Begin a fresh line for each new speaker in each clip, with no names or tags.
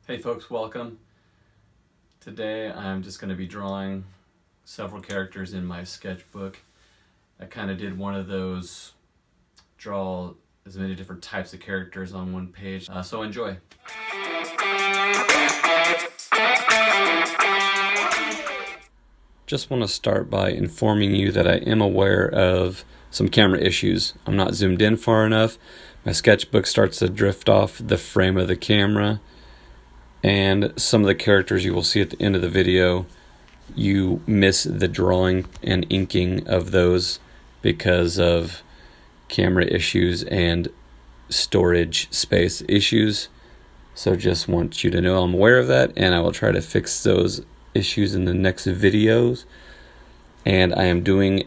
Hey folks, welcome. Today I'm just going to be drawing several characters in my sketchbook. I kind of did one of those draw as many different types of characters on one page, so enjoy. Just want to start by informing you that I am aware of some camera issues. I'm not zoomed in far enough. My sketchbook starts to drift off the frame of the camera. And some of the characters you will see at the end of the video, you miss the drawing and inking of those because of camera issues and storage space issues. So just want you to know I'm aware of that, and I will try to fix those issues in the next videos. And I am doing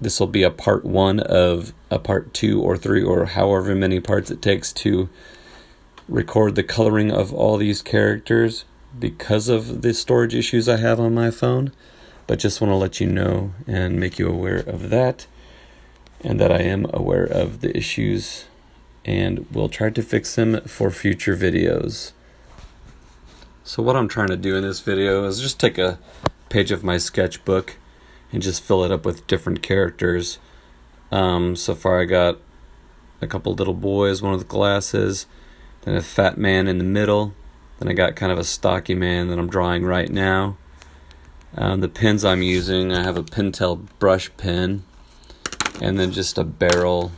this will be a part 1 of a part 2 or 3 or however many parts it takes to record the coloring of all these characters because of the storage issues I have on my phone. But just want to let you know and make you aware of that, and that I am aware of the issues and will try to fix them for future videos. So what I'm trying to do in this video is just take a page of my sketchbook and just fill it up with different characters. So far I got a couple little boys, one with glasses, then a fat man in the middle, then I got kind of a stocky man that I'm drawing right now. The pens I'm using, I have a Pentel brush pen, and then just a barrel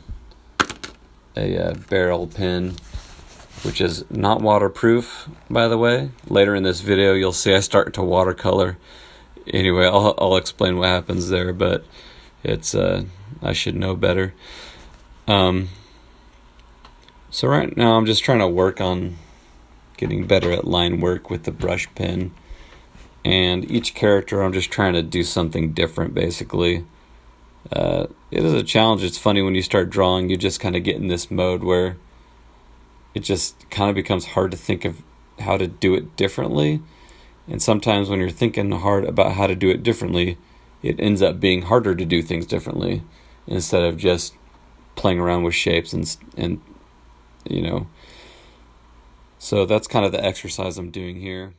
pen, which is not waterproof, by the way. Later in this video you'll see I start to watercolor. Anyway, I'll explain what happens there, but it's I should know better. So right now I'm just trying to work on getting better at line work with the brush pen. And each character I'm just trying to do something different, basically. It is a challenge. It's funny when you start drawing, you just kind of get in this mode where it just kind of becomes hard to think of how to do it differently. And sometimes when you're thinking hard about how to do it differently, it ends up being harder to do things differently instead of just playing around with shapes and you know. So that's kind of the exercise I'm doing here.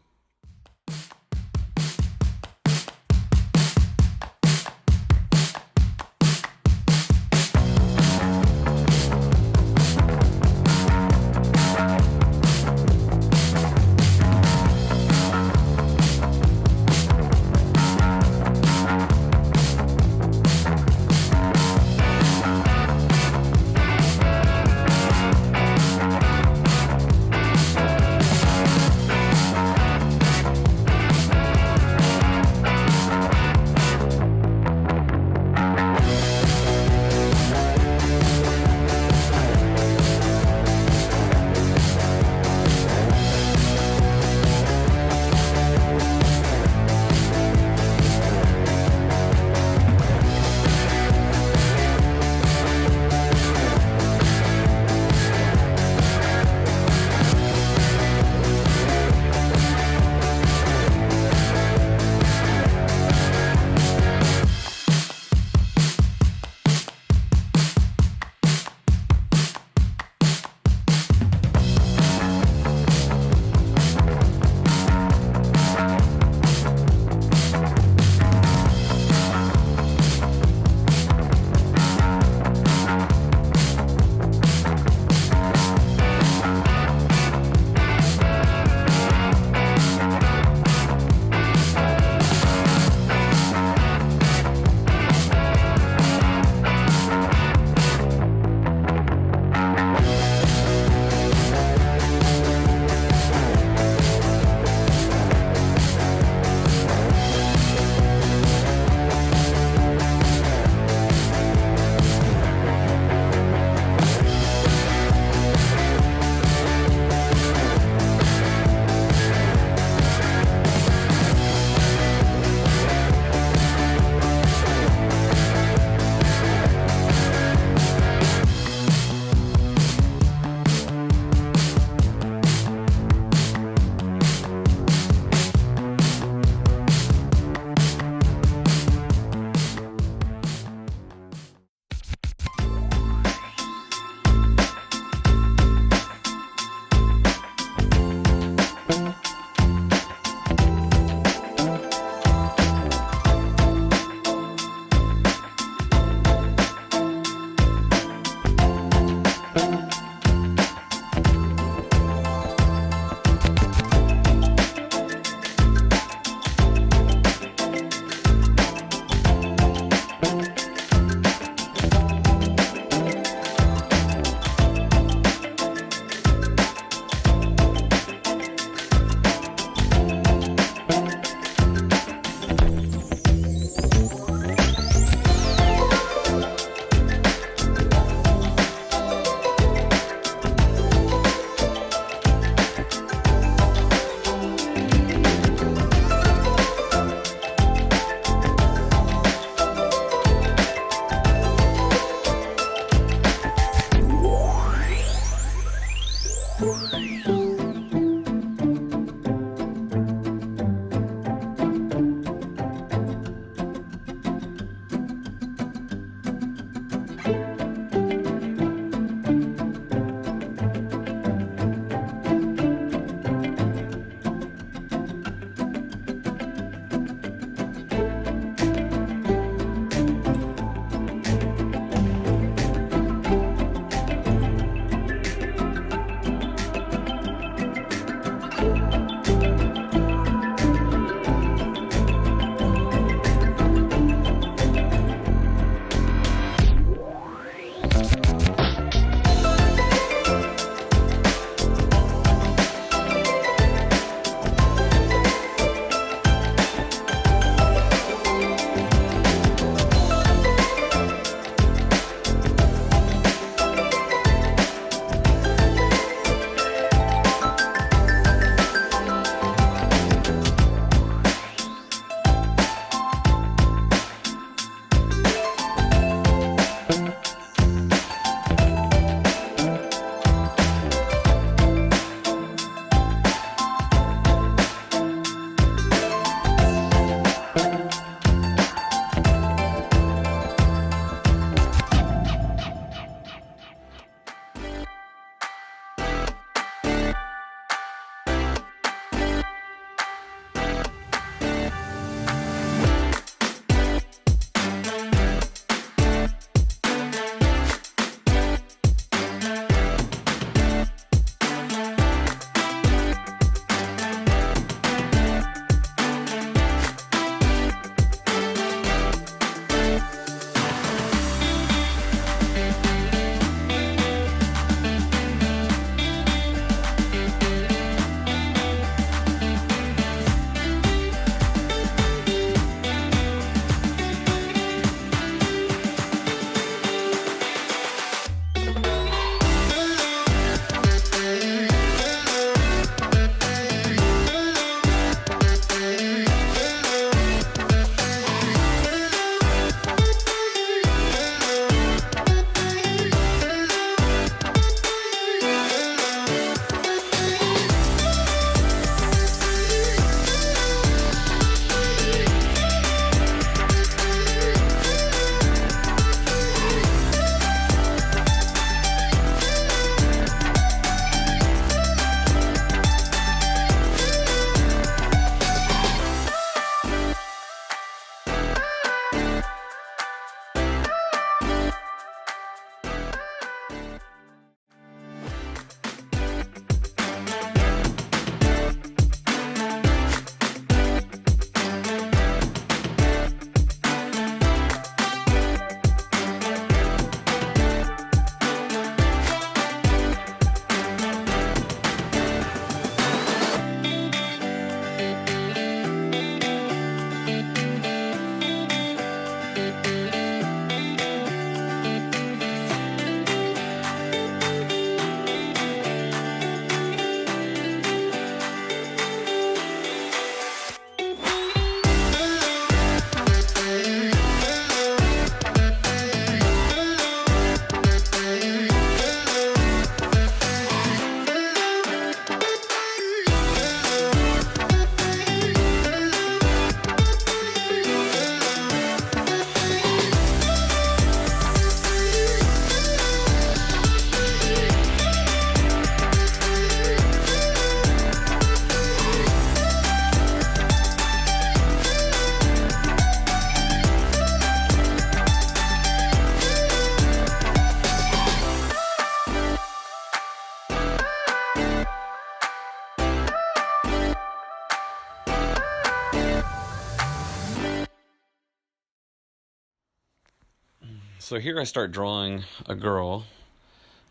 So here I start drawing a girl.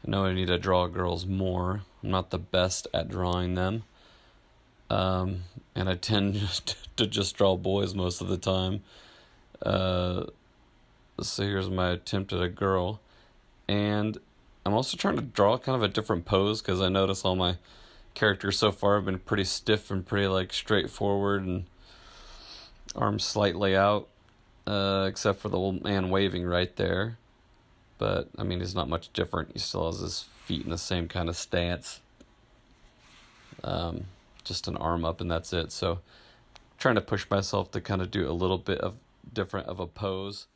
I know I need to draw girls more. I'm not the best at drawing them. And I tend to just draw boys most of the time. So here's my attempt at a girl. And I'm also trying to draw kind of a different pose, because I notice all my characters so far have been pretty stiff and pretty like straightforward and arms slightly out, except for the old man waving right there. But I mean, he's not much different. He still has his feet in the same kind of stance, just an arm up and that's it. So trying to push myself to kind of do a little bit of different of a pose.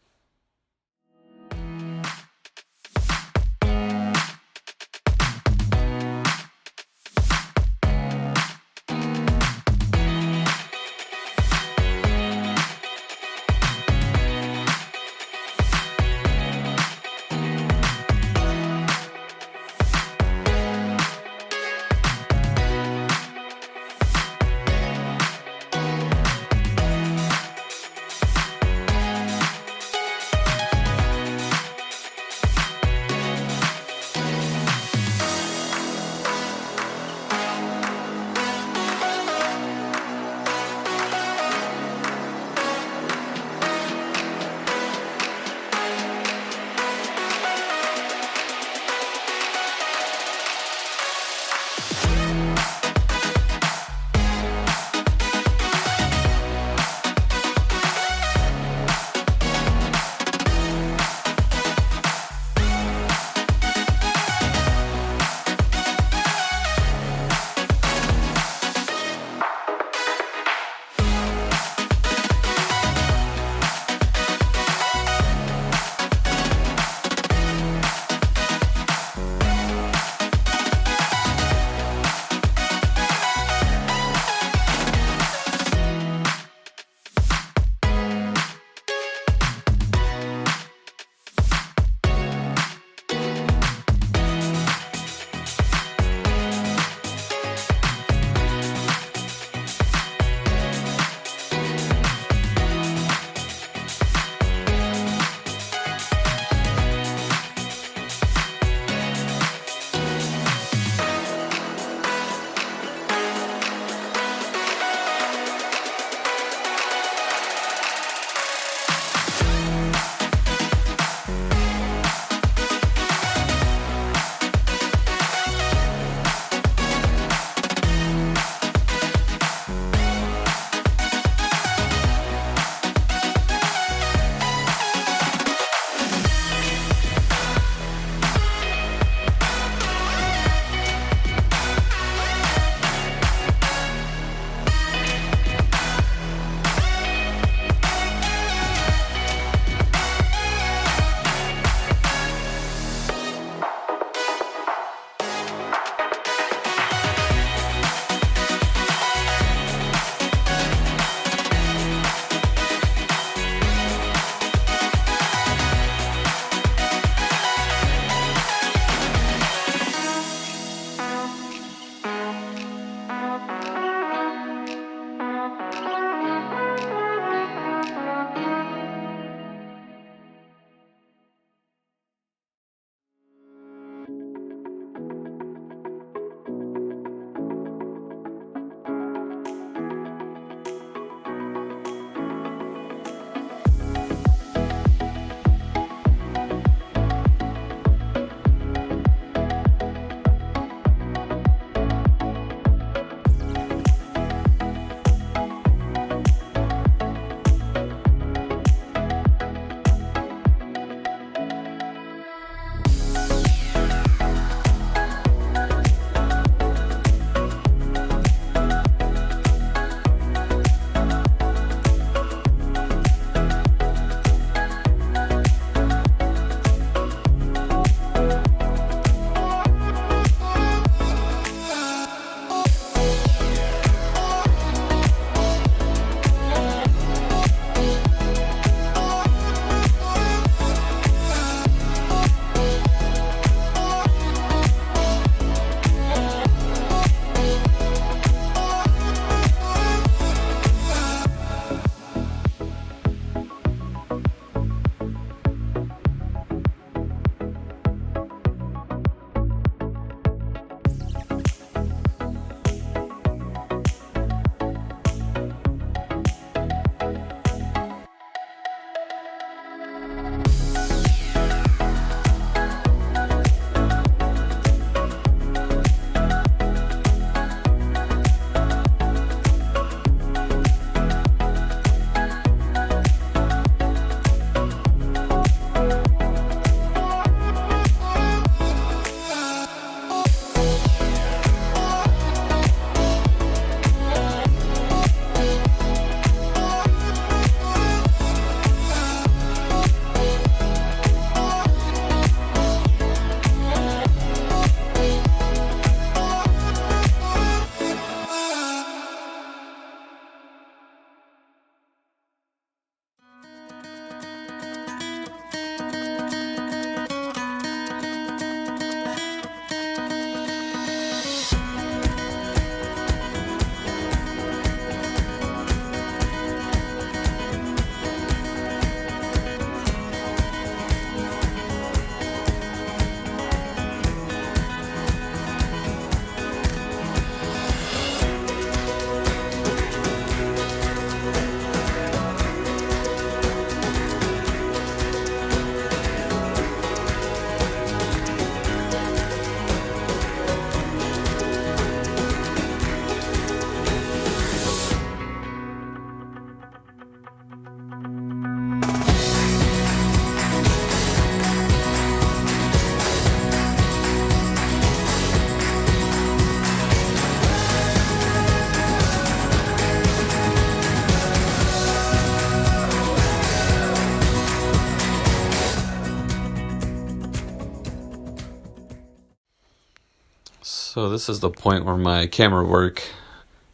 So this is the point where my camera work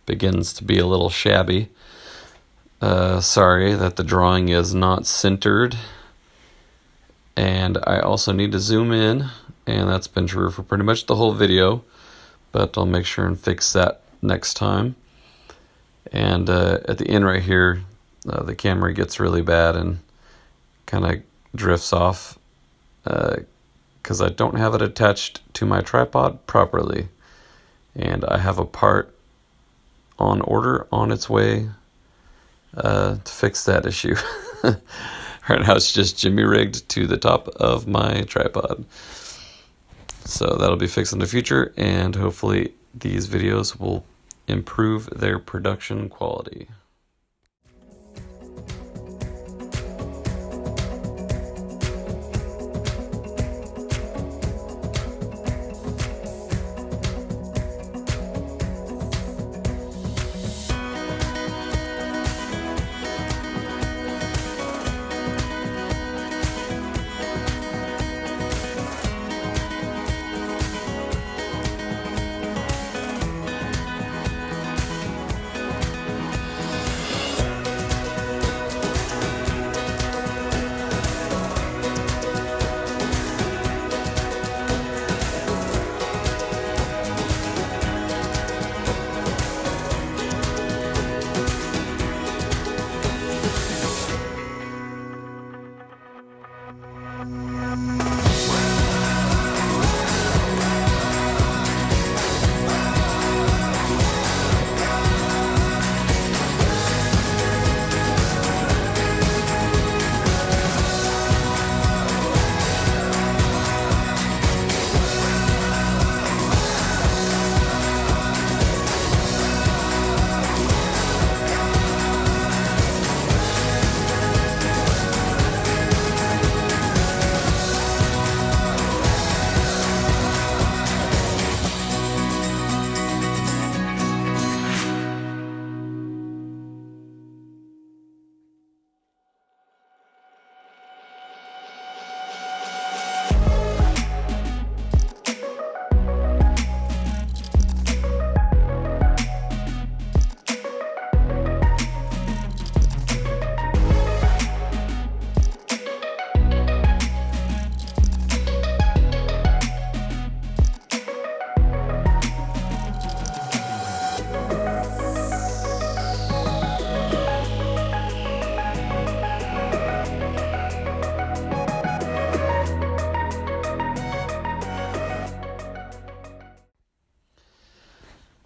begins to be a little shabby. Sorry that the drawing is not centered. And I also need to zoom in, and that's been true for pretty much the whole video, but I'll make sure and fix that next time. And at the end right here, the camera gets really bad and kind of drifts off because I don't have it attached to my tripod properly. And I have a part on order on its way to fix that issue. Right now it's just jimmy rigged to the top of my tripod. So that'll be fixed in the future, and hopefully these videos will improve their production quality.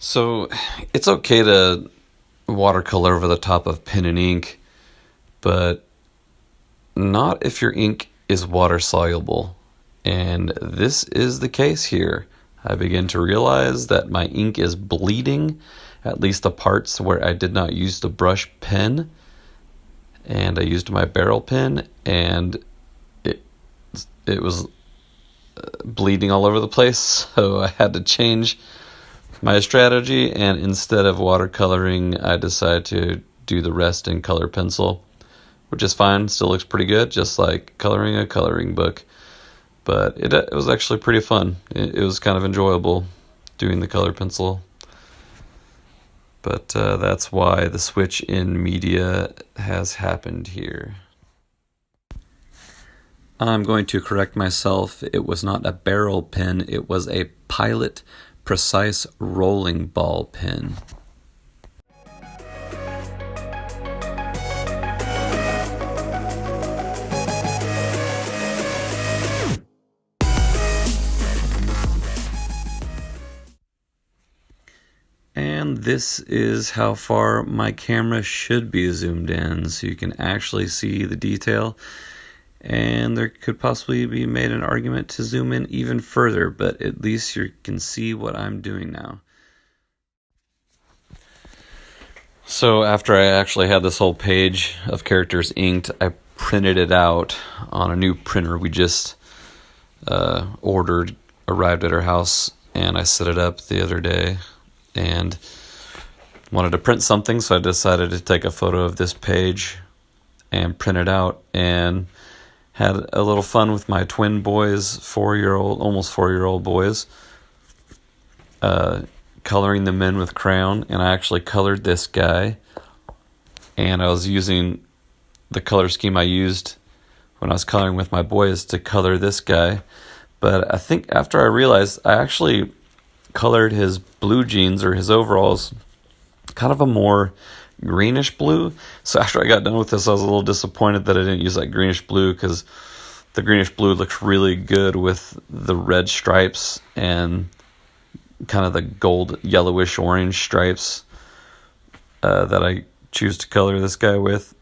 So it's okay to watercolor over the top of pen and ink, but not if your ink is water soluble. And this is the case here. I begin to realize that my ink is bleeding, at least the parts where I did not use the brush pen, and I used my barrel pen, and it was bleeding all over the place, so I had to change my strategy, and instead of watercoloring, I decided to do the rest in color pencil, which is fine, still looks pretty good, just like coloring a coloring book. But it was actually pretty fun. It was kind of enjoyable doing the color pencil. But that's why the switch in media has happened here. I'm going to correct myself. It was not a barrel pen, it was a Pilot Precise rolling ball pen. And this is how far my camera should be zoomed in, so you can actually see the detail. And there could possibly be made an argument to zoom in even further, but at least you can see what I'm doing now. So after I actually had this whole page of characters inked, I printed it out on a new printer we just ordered, arrived at our house, and I set it up the other day and wanted to print something, so I decided to take a photo of this page and print it out, and had a little fun with my twin boys, almost 4-year-old boys. coloring them in with crayon, and I actually colored this guy, and I was using the color scheme I used when I was coloring with my boys to color this guy. But I think after I realized I actually colored his blue jeans or his overalls kind of a more greenish blue. So after I got done with this, I was a little disappointed that I didn't use that greenish blue, because the greenish blue looks really good with the red stripes and kind of the gold yellowish orange stripes that I choose to color this guy with.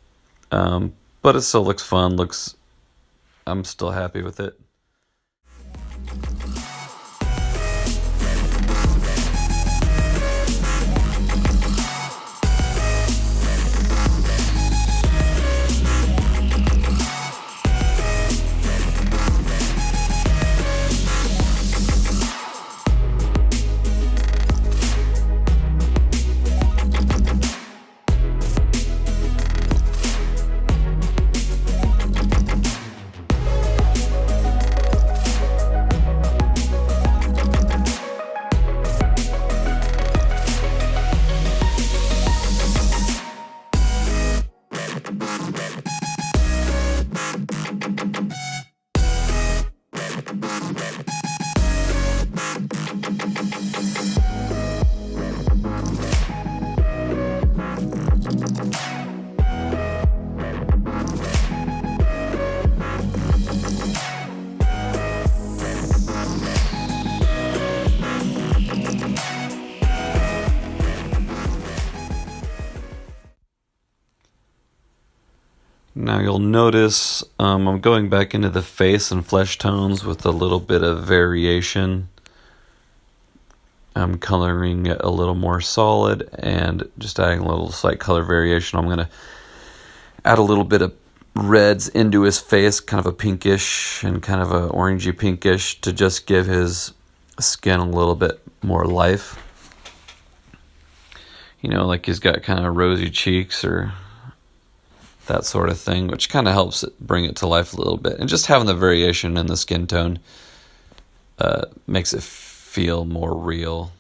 But it still looks fun. I'm still happy with it. Now you'll notice I'm going back into the face and flesh tones with a little bit of variation. I'm coloring it a little more solid and just adding a little slight color variation. I'm going to add a little bit of reds into his face, kind of a pinkish and kind of a orangey pinkish, to just give his skin a little bit more life. You know, like he's got kind of rosy cheeks or that sort of thing, which kind of helps it bring it to life a little bit. And just having the variation in the skin tone makes it feel more real.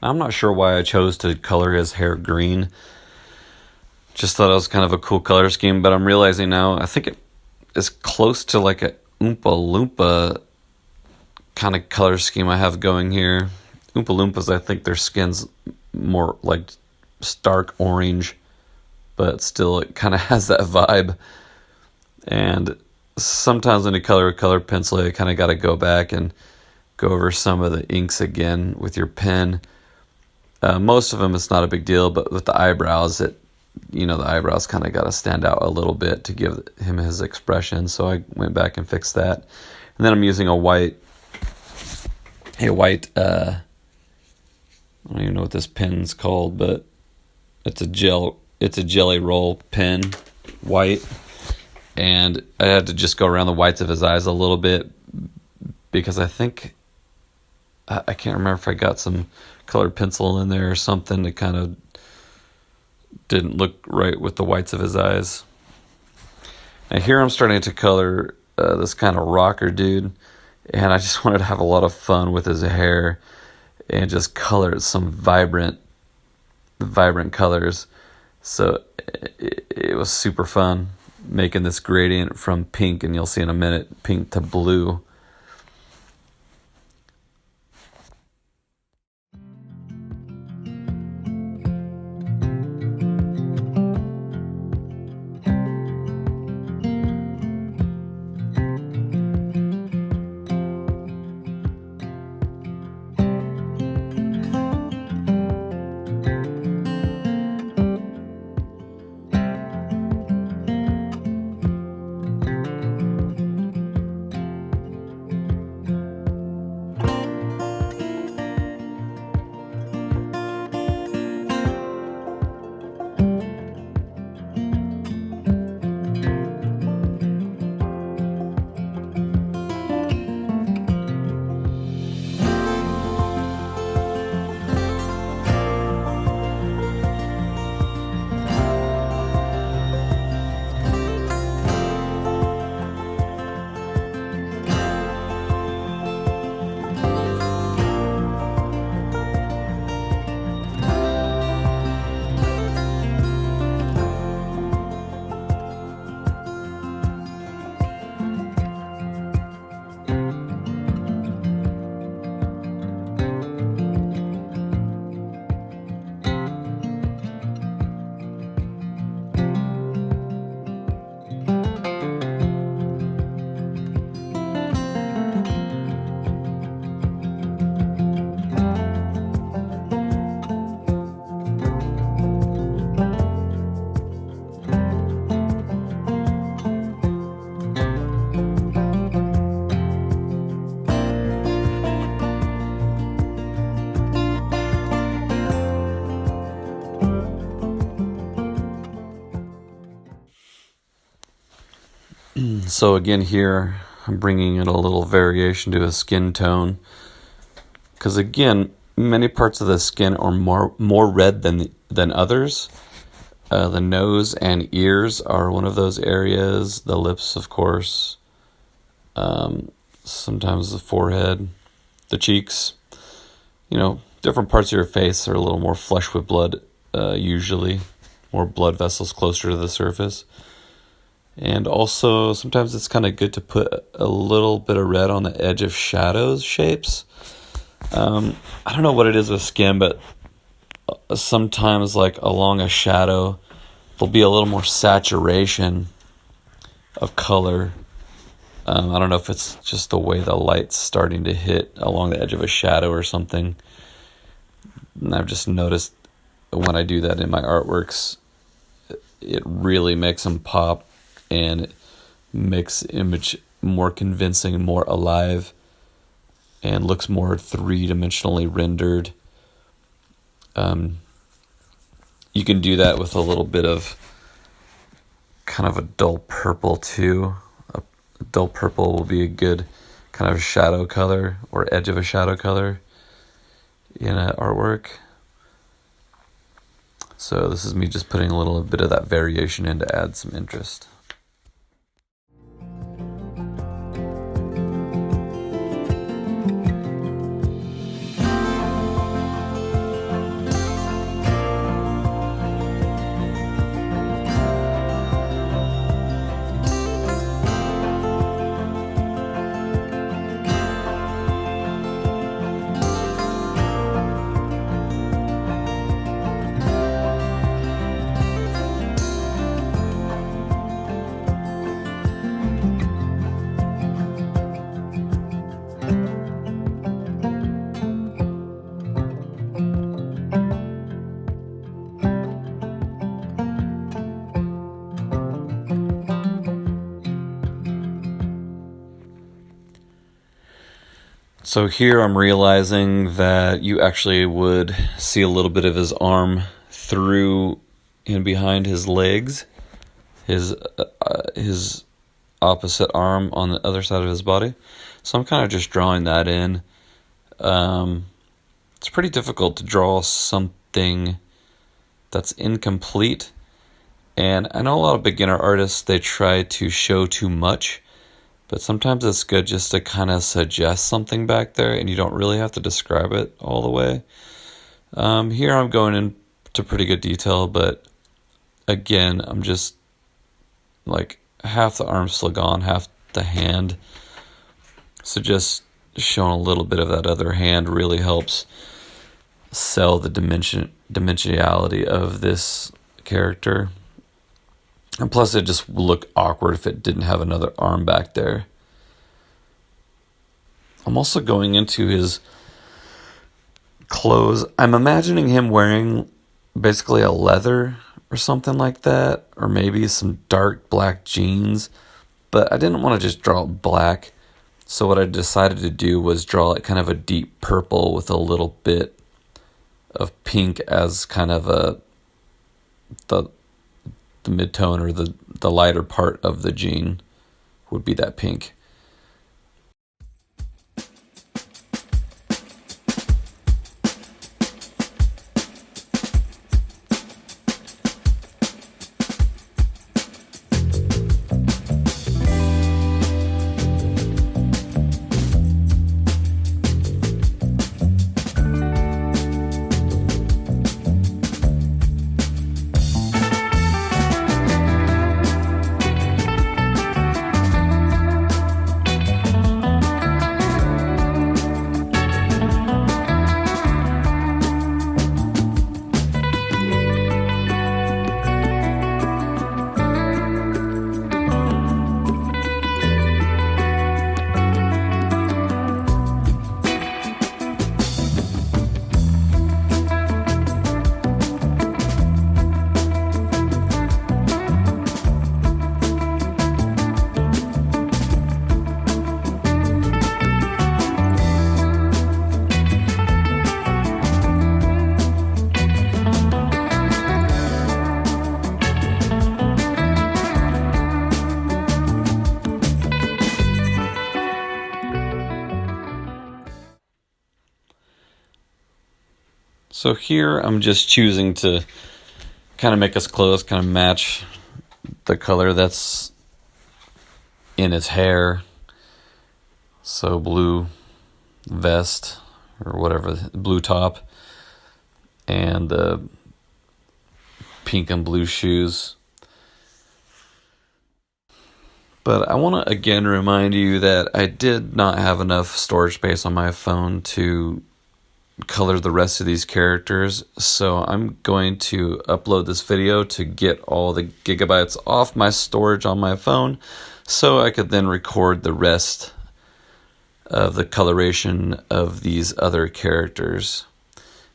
I'm not sure why I chose to color his hair green. Just thought it was kind of a cool color scheme, but I'm realizing now I think it is close to like a Oompa Loompa kind of color scheme I have going here. Oompa Loompas, I think their skin's more like stark orange, but still it kind of has that vibe. And sometimes when you color a color pencil, you kind of got to go back and go over some of the inks again with your pen. Most of them, it's not a big deal, but with the eyebrows, the eyebrows kind of got to stand out a little bit to give him his expression. So I went back and fixed that. And then I'm using a white, I don't even know what this pen's called, but it's a jelly roll pen, white. And I had to just go around the whites of his eyes a little bit because I think, I can't remember if I got some colored pencil in there or something that kind of didn't look right with the whites of his eyes. And here I'm starting to color this kind of rocker dude, and I just wanted to have a lot of fun with his hair and just color some vibrant colors. So it was super fun. making this gradient from pink, and you'll see in a minute, pink to blue. So again here, I'm bringing in a little variation to a skin tone. Because again, many parts of the skin are more red than others. The nose and ears are one of those areas. The lips, of course. Sometimes the forehead, the cheeks. Different parts of your face are a little more flush with blood, usually. More blood vessels closer to the surface. And also, sometimes it's kind of good to put a little bit of red on the edge of shadows shapes. I don't know what it is with skin, but sometimes, like along a shadow, there'll be a little more saturation of color. I don't know if it's just the way the light's starting to hit along the edge of a shadow or something. And I've just noticed when I do that in my artworks, it really makes them pop. And it makes the image more convincing, more alive, and looks more three-dimensionally rendered. You can do that with a little bit of kind of a dull purple too. A dull purple will be a good kind of shadow color or edge of a shadow color in an artwork. So this is me just putting a little bit of that variation in to add some interest. So here I'm realizing that you actually would see a little bit of his arm through and behind his legs, his opposite arm on the other side of his body. So I'm kind of just drawing that in. It's pretty difficult to draw something that's incomplete. And I know a lot of beginner artists, they try to show too much. But sometimes it's good just to kind of suggest something back there, and you don't really have to describe it all the way. Here I'm going into pretty good detail, but again, I'm just like half the arm still gone, half the hand. So just showing a little bit of that other hand really helps sell the dimensionality of this character. And plus, it just would look awkward if it didn't have another arm back there. I'm also going into his clothes. I'm imagining him wearing basically a leather or something like that, or maybe some dark black jeans. But I didn't want to just draw it black. So what I decided to do was draw it kind of a deep purple with a little bit of pink as kind of the mid-tone, or the lighter part of the jean would be that pink. So here I'm just choosing to kind of make us clothes kind of match the color that's in his hair. So blue vest or whatever, blue top, and pink and blue shoes. But I want to again remind you that I did not have enough storage space on my phone to color the rest of these characters, so I'm going to upload this video to get all the gigabytes off my storage on my phone, so I could then record the rest of the coloration of these other characters.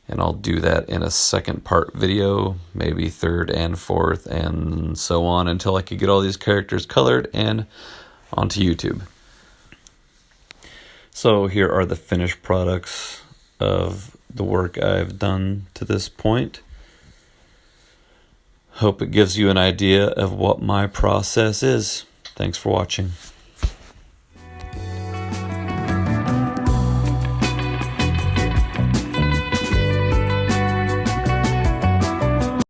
And I'll do that in a second part video, maybe third and fourth, and so on, until I could get all these characters colored and onto YouTube. So here are the finished products of the work I've done to this point. Hope it gives you an idea of what my process is. Thanks for watching.